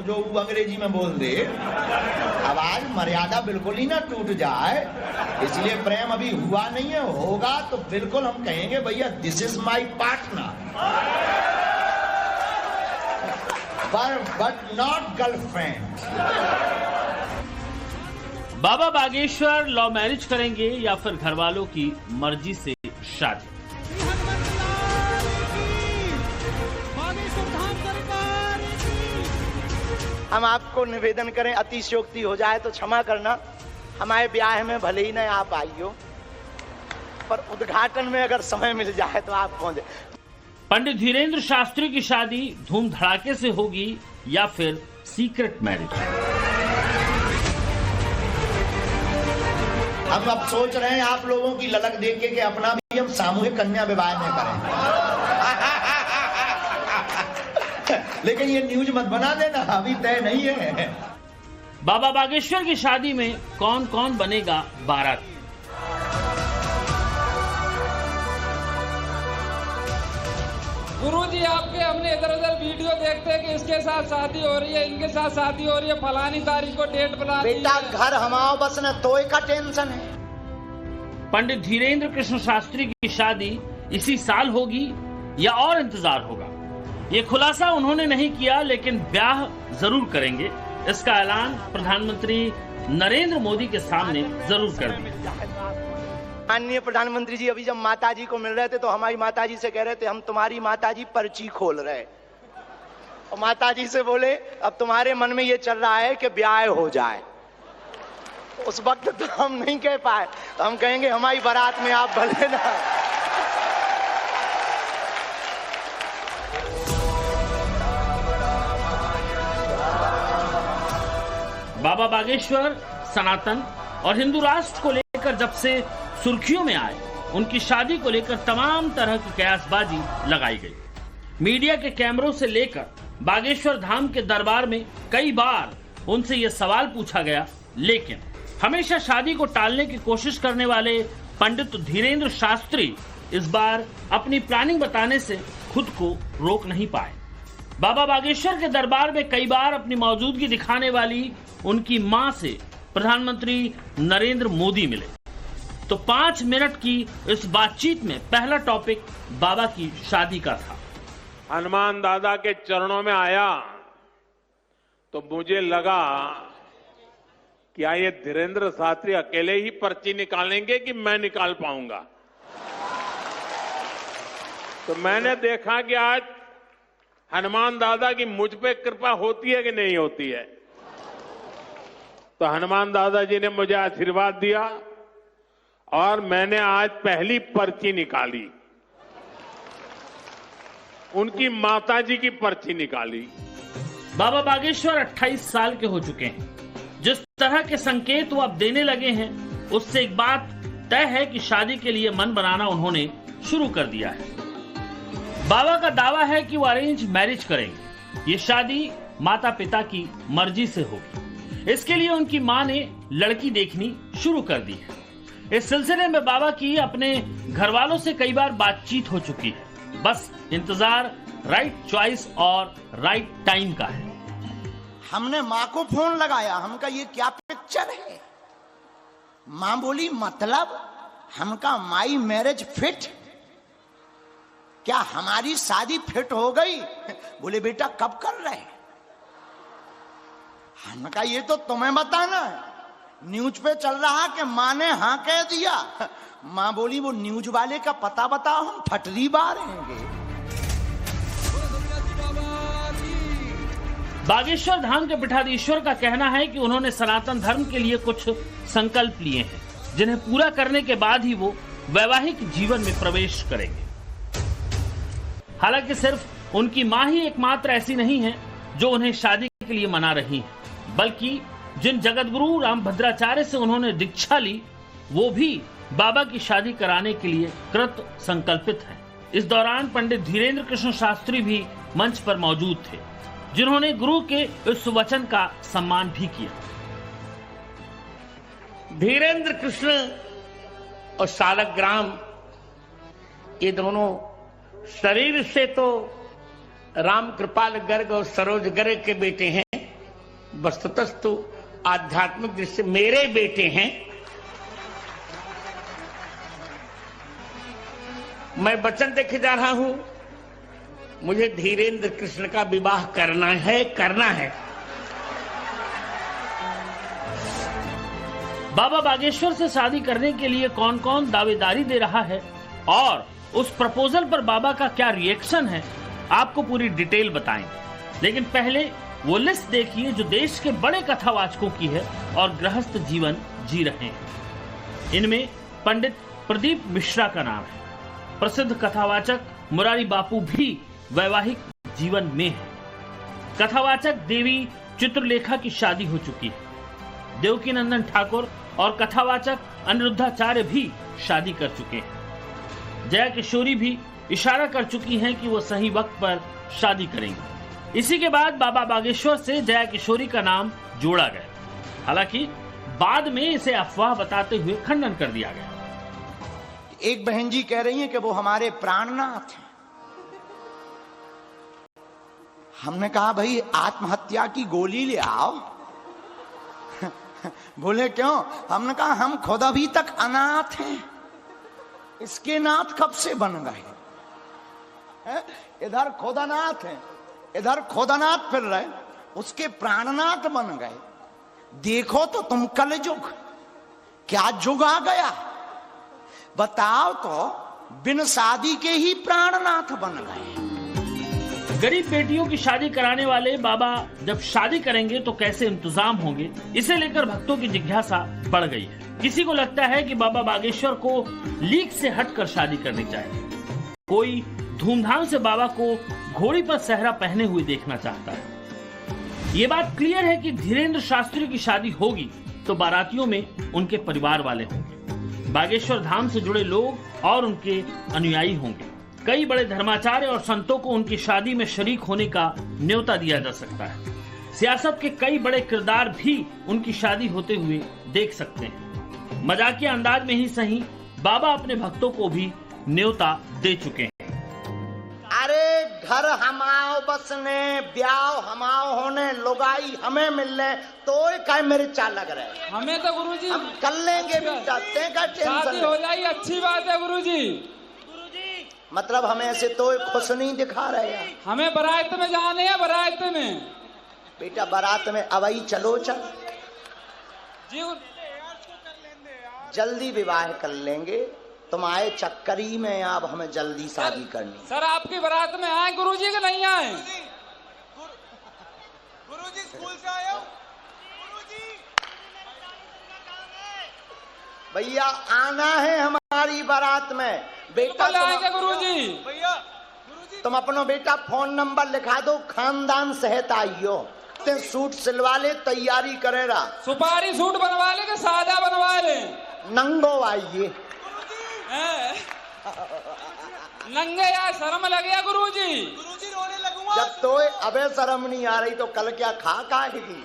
जो वो अंग्रेजी में बोल दे। अब आज मर्यादा बिल्कुल ही ना टूट जाए, इसलिए प्रेम अभी हुआ नहीं है, होगा तो बिल्कुल हम कहेंगे भैया this is my partner, but not girlfriend. Baba Bageshwar love marriage करेंगे या फिर घर वालों की मर्जी से शादी? हम आपको निवेदन करें, अतिशयोक्ति हो जाए तो क्षमा करना, हमारे ब्याह में भले ही नहीं आप आइयो, पर उद्घाटन में अगर समय मिल जाए तो आप पहुंचे। पंडित धीरेन्द्र शास्त्री की शादी धूम धड़ाके से होगी या फिर सीक्रेट मैरिज? हम अब सोच रहे हैं आप लोगों की ललक देख के कि अपना भी हम सामूहिक कन्या विवाह में करें। लेकिन ये न्यूज मत बना देना, अभी तय नहीं है। बाबा बागेश्वर की शादी में कौन कौन बनेगा बाराती? गुरुजी आपके हमने इधर उधर वीडियो देखते हैं कि इसके साथ शादी हो रही है, इनके साथ शादी हो रही है, फलानी तारीख को डेट बना दी है। बेटा घर हमाओ बस न तोय का टेंशन है। पंडित धीरेन्द्र कृष्ण शास्त्री की शादी इसी साल होगी या और इंतजार होगा? ये खुलासा उन्होंने नहीं किया, लेकिन ब्याह जरूर करेंगे। इसका ऐलान प्रधानमंत्री नरेंद्र मोदी के सामने जरूर कर दिया। माननीय प्रधानमंत्री जी अभी जब माताजी को मिल रहे थे तो हमारी माताजी से कह रहे थे हम तुम्हारी माताजी पर्ची खोल रहे, और माताजी से बोले अब तुम्हारे मन में ये चल रहा है कि ब्याह हो जाए। उस वक्त तो हम नहीं कह पाए, तो हम कहेंगे हमारी बारात में आप भले ना। बाबा बागेश्वर सनातन और हिंदू राष्ट्र को लेकर जब से सुर्खियों में आए, उनकी शादी को लेकर तमाम तरह की कयासबाजी लगाई गई। मीडिया के कैमरों से लेकर बागेश्वर धाम के दरबार में कई बार उनसे यह सवाल पूछा गया, लेकिन हमेशा शादी को टालने की कोशिश करने वाले पंडित धीरेन्द्र शास्त्री इस बार अपनी प्लानिंग बताने से खुद को रोक नहीं पाए। बाबा बागेश्वर के दरबार में कई बार अपनी मौजूदगी दिखाने वाली उनकी मां से प्रधानमंत्री नरेंद्र मोदी मिले, तो 5 मिनट की इस बातचीत में पहला टॉपिक बाबा की शादी का था। हनुमान दादा के चरणों में आया तो मुझे लगा क्या ये धीरेन्द्र शास्त्री अकेले ही पर्ची निकालेंगे कि मैं निकाल पाऊंगा। तो मैंने देखा कि आज हनुमान दादा की मुझ पे कृपा होती है कि नहीं होती है। तो हनुमान दादा जी ने मुझे आशीर्वाद दिया और मैंने आज पहली पर्ची निकाली, उनकी माताजी की पर्ची निकाली। बाबा बागेश्वर 28 साल के हो चुके हैं। जिस तरह के संकेत वो अब देने लगे हैं, उससे एक बात तय है कि शादी के लिए मन बनाना उन्होंने शुरू कर दिया है। बाबा का दावा है कि वो अरेंज मैरिज करेंगे। ये शादी माता पिता की मर्जी से होगी। इसके लिए उनकी मां ने लड़की देखनी शुरू कर दी है। इस सिलसिले में बाबा की अपने घर वालों से कई बार बातचीत हो चुकी है। बस इंतजार राइट चॉइस और राइट टाइम का है। हमने माँ को फोन लगाया, हमका ये क्या पिक्चर है? माँ बोली मतलब? हमका माई मैरिज फिट? क्या हमारी शादी फिट हो गई? बोले बेटा कब कर रहे? हमका ये तो तुम्हें बताना है। न्यूज पे चल रहा कि माँ ने हाँ कह दिया। माँ बोली वो न्यूज वाले का पता बताओ, हम ठटरी बारेंगे। बागेश्वर धाम के पीठाधीश्वर का कहना है कि उन्होंने सनातन धर्म के लिए कुछ संकल्प लिए हैं, जिन्हें पूरा करने के बाद ही वो वैवाहिक जीवन में प्रवेश करेंगे। हालांकि सिर्फ उनकी मां ही एकमात्र ऐसी नहीं है जो उन्हें शादी के लिए मना रही है, बल्कि जिन जगतगुरु रामभद्राचार्य से उन्होंने दीक्षा ली, वो भी बाबा की शादी कराने के लिए कृत संकल्पित हैं। इस दौरान पंडित धीरेन्द्र कृष्ण शास्त्री भी मंच पर मौजूद थे, जिन्होंने गुरु के इस वचन का सम्मान भी किया। धीरेन्द्र कृष्ण और सालग्राम, ये दोनों शरीर से तो राम कृपाल गर्ग और सरोज गर्ग के बेटे हैं, वस्तुतः तो आध्यात्मिक दृष्टि से मेरे बेटे हैं। मैं वचन देखे जा रहा हूं, मुझे धीरेन्द्र कृष्ण का विवाह करना है। बाबा बागेश्वर से शादी करने के लिए कौन कौन दावेदारी दे रहा है और उस प्रपोजल पर बाबा का क्या रिएक्शन है, आपको पूरी डिटेल बताएंगे। लेकिन पहले वो लिस्ट देखिए जो देश के बड़े कथावाचकों की है और गृहस्थ जीवन जी रहे हैं। इनमें पंडित प्रदीप मिश्रा का नाम है। प्रसिद्ध कथावाचक मुरारी बापू भी वैवाहिक जीवन में है। कथावाचक देवी चित्रलेखा की शादी हो चुकी है। देवकी नंदन ठाकुर और कथावाचक अनिरुद्धाचार्य भी शादी कर चुके हैं। जया किशोरी भी इशारा कर चुकी हैं कि वो सही वक्त पर शादी करेंगी। इसी के बाद बाबा बागेश्वर से जया किशोरी का नाम जोड़ा गया। हालांकि बाद में इसे अफवाह बताते हुए खंडन कर दिया गया। एक बहन जी कह रही हैं कि वो हमारे प्राणनाथ हैं। हमने कहा भाई आत्महत्या की गोली ले आओ। बोले क्यों? हमने कहा हम खुद अभी तक अनाथ हैं, इसके नाथ कब से बन गए? इधर खुद अनाथ हैं, इधर खुद अनाथ फिर रहे, उसके प्राणनाथ बन गए। देखो तो तुम कल युग, क्या युग आ गया? बताओ तो, बिन शादी के ही प्राणनाथ बन गए। गरीब बेटियों की शादी कराने वाले बाबा जब शादी करेंगे तो कैसे इंतजाम होंगे, इसे लेकर भक्तों की जिज्ञासा बढ़ गई है। किसी को लगता है कि बाबा बागेश्वर को लीक से हटकर शादी करनी चाहिए। कोई धूमधाम से बाबा को घोड़ी पर सहरा पहने हुए देखना चाहता है। ये बात क्लियर है कि धीरेन्द्र शास्त्री की शादी होगी तो बारातियों में उनके परिवार वाले होंगे, बागेश्वर धाम से जुड़े लोग और उनके अनुयायी होंगे। कई बड़े धर्माचार्य और संतों को उनकी शादी में शरीक होने का न्योता दिया जा सकता है। सियासत के कई बड़े किरदार भी उनकी शादी होते हुए देख सकते हैं। मजाकिया अंदाज में ही सही, बाबा अपने भक्तों को भी न्योता दे चुके हैं। अरे घर हमाओ बसने, ब्याह हमाओ होने, लुगाई हमें मिलने, तो क्या मेरे चाल लग रहे हैं? हमें तो गुरुजी हम कर लेंगे बेटा, का शादी हो जाएगी, अच्छी बात है गुरुजी। मतलब हमें ऐसे तो खुश नहीं दिखा रहे हैं। हमें बारात में जाने हैं, बारात में। बेटा बारात में अवई चलो चल जी, जल्दी विवाह कर लेंगे। तुम आए चक्करी में, अब हमें जल्दी शादी करनी। सर आपकी बारात में आए गुरुजी के नहीं आए? गुरुजी स्कूल से आए हो? भैया आना है हमारी बारात में। बेटा गुरुजी भैया, तुम अपनो बेटा फोन नंबर लिखा दो, खानदान सहित आइयो। ते सूट सिलवा ले, तैयारी करेगा। सुपारी सूट बनवा ले कि सादा बनवा ले? नंगो आइए। नंगे यार शर्म लगे गुरुजी। गुरुजी रोने लगूंगा। जब तो अबे शर्म नहीं आ रही तो कल क्या खा खाएगी?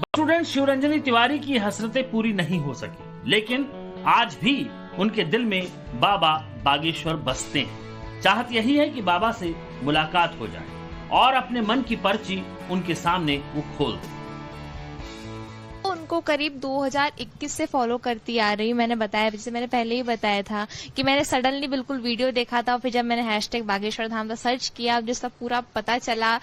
स्टूडेंट शिवरंजनी तिवारी की हसरतें पूरी नहीं हो सकी, लेकिन आज भी उनके दिल में बाबा बागेश्वर बसते हैं। चाहत यही है कि बाबा से मुलाकात हो जाए और अपने मन की पर्ची उनके सामने वो खोल दें। उनको करीब 2021 से फॉलो करती आ रही हूँ। मैंने बताया, जैसे मैंने पहले ही बताया था कि मैंने सडनली बिल्कुल वीडियो देखा था, फिर जब मैंने हैशटैग बागेश्वर धाम का सर्च किया, जो सब पूरा पता चला,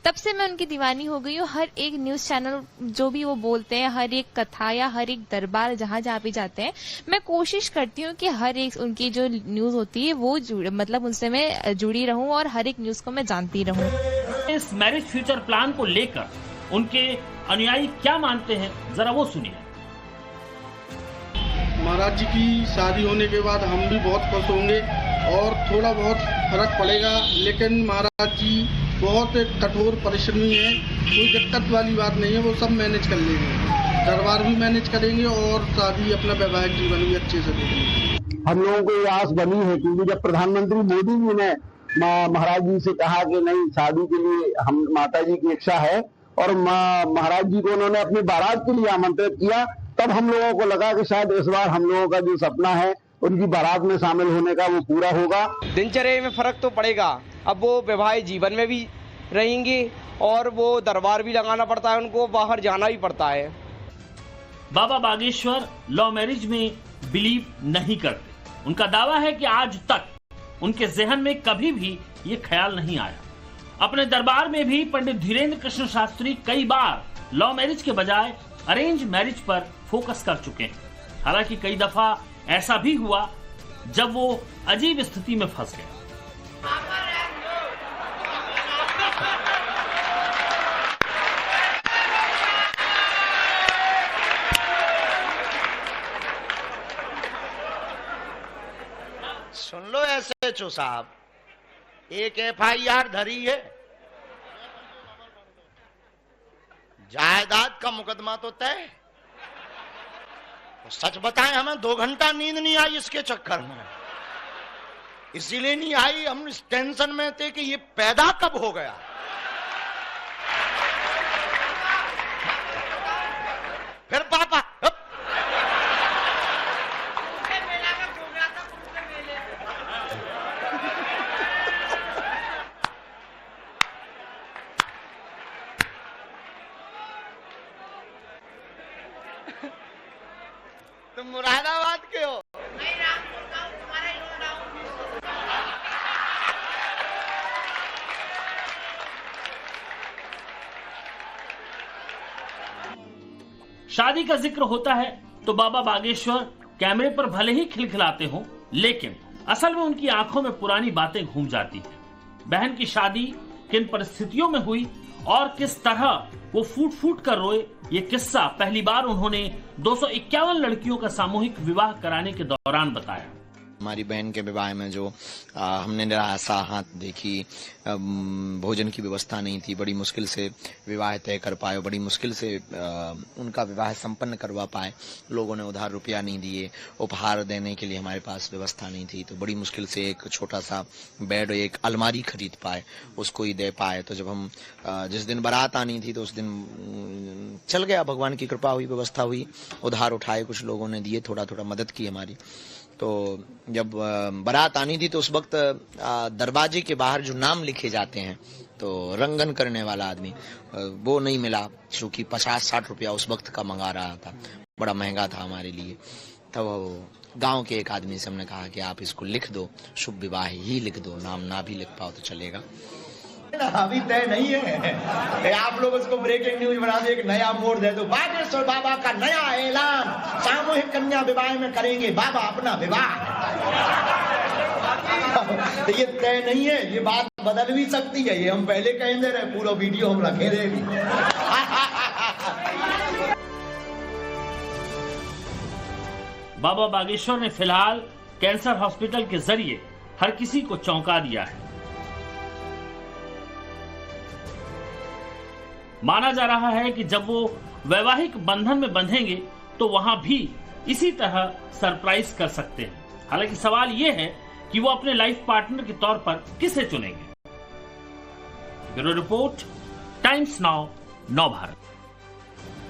तब से मैं उनकी दीवानी हो गई हूँ। हर एक न्यूज चैनल जो भी वो बोलते हैं, हर एक कथा या हर एक दरबार जहाँ जहाँ भी जाते हैं, मैं कोशिश करती हूँ कि हर एक उनकी जो न्यूज होती है वो मतलब उनसे मैं जुड़ी रहूं और हर एक न्यूज को मैं जानती रहूं। इस मैरिज फ्यूचर प्लान को लेकर उनके अनुयायी क्या मानते हैं, जरा वो सुनिए। महाराज जी की शादी होने के बाद हम भी बहुत खुश होंगे और थोड़ा बहुत फर्क पड़ेगा, लेकिन महाराज जी बहुत कठोर परिश्रमी हैं, कोई दिक्कत वाली बात नहीं है, वो सब मैनेज कर लेंगे। दरबार भी मैनेज करेंगे और शादी अपना वैवाहिक जीवन भी अच्छे से करेंगे। हम लोगों को ये आस बनी है क्योंकि जब प्रधानमंत्री मोदी जी ने महाराज जी से कहा कि नहीं शादी के लिए हम माता जी की इच्छा है और महाराज जी को उन्होंने अपनी बारात के लिए आमंत्रित किया, तब हम लोगों को लगा कि शायद इस बार हम लोगों का जो सपना है उनकी बारात में शामिल होने का वो पूरा होगा। दिनचर्या में फर्क तो पड़ेगा, अब वो वैवाहिक जीवन में भी रहेंगी और वो दरबार भी लगाना पड़ता है, उनको बाहर जाना भी पड़ता है। बाबा बागेश्वर लव मैरिज में बिलीव नहीं करते। उनका दावा है कि आज तक उनके जहन में कभी भी ये ख्याल नहीं आया। अपने दरबार में भी पंडित धीरेन्द्र कृष्ण शास्त्री कई बार लव मैरिज के बजाय अरेंज मैरिज पर फोकस कर चुके हैं। हालांकि कई दफा ऐसा भी हुआ जब वो अजीब स्थिति में फंस गए। सुन लो एसएचओ साहब, एक एफआईआर धरी है, जायदाद का मुकदमा तो तय। तो सच बताएं, हमें 2 घंटा नींद नहीं आई इसके चक्कर में। इसीलिए नहीं आई, हम इस टेंशन में थे कि ये पैदा कब हो गया। फिर पापा तुम मुरादाबाद के हो? शादी का जिक्र होता है तो बाबा बागेश्वर कैमरे पर भले ही खिलखिलाते हों, लेकिन असल में उनकी आंखों में पुरानी बातें घूम जाती हैं। बहन की शादी किन परिस्थितियों में हुई और किस तरह वो फूट फूट कर रोए, ये किस्सा पहली बार उन्होंने 251 लड़कियों का सामूहिक विवाह कराने के दौरान बताया। हमारी बहन के विवाह में जो हमने निराशा हाथ देखी, भोजन की व्यवस्था नहीं थी, बड़ी मुश्किल से विवाह तय कर पाए, बड़ी मुश्किल से उनका विवाह संपन्न करवा पाए। लोगों ने उधार रुपया नहीं दिए, उपहार देने के लिए हमारे पास व्यवस्था नहीं थी, तो बड़ी मुश्किल से एक छोटा सा बेड, एक अलमारी खरीद पाए, उसको ही दे पाए। तो जब हम जिस दिन बारात आनी थी तो उस दिन चल गया, भगवान की कृपा हुई, व्यवस्था हुई, उधार उठाए, कुछ लोगों ने दिए, थोड़ा थोड़ा मदद की हमारी। तो जब बारात आनी थी तो उस वक्त दरवाजे के बाहर जो नाम लिखे जाते हैं, तो रंगन करने वाला आदमी वो नहीं मिला, क्योंकि 50-60 रुपया उस वक्त का मंगा रहा था, बड़ा महंगा था हमारे लिए। तब गांव के एक आदमी से हमने कहा कि आप इसको लिख दो, शुभ विवाह ही लिख दो, नाम ना भी लिख पाओ तो चलेगा। अभी तय नहीं है, आप लोग उसको ब्रेकिंग न्यूज बना दो, एक नया मोड़ दे दो। बागेश्वर बाबा का नया ऐलान, सामूहिक कन्या विवाह में करेंगे बाबा अपना विवाह। तो ये तय नहीं है, ये बात बदल भी सकती है, ये हम पहले कह दे रहे, पूरा वीडियो हम रखे रहेगी। बाबा बागेश्वर ने फिलहाल कैंसर हॉस्पिटल के जरिए हर किसी को चौंका दिया है। माना जा रहा है कि जब वो वैवाहिक बंधन में बंधेंगे तो वहां भी इसी तरह सरप्राइज कर सकते हैं। हालांकि सवाल यह है कि वो अपने लाइफ पार्टनर के तौर पर किसे चुनेंगे। ब्यूरो रिपोर्ट, टाइम्स नाउ, नव भारत।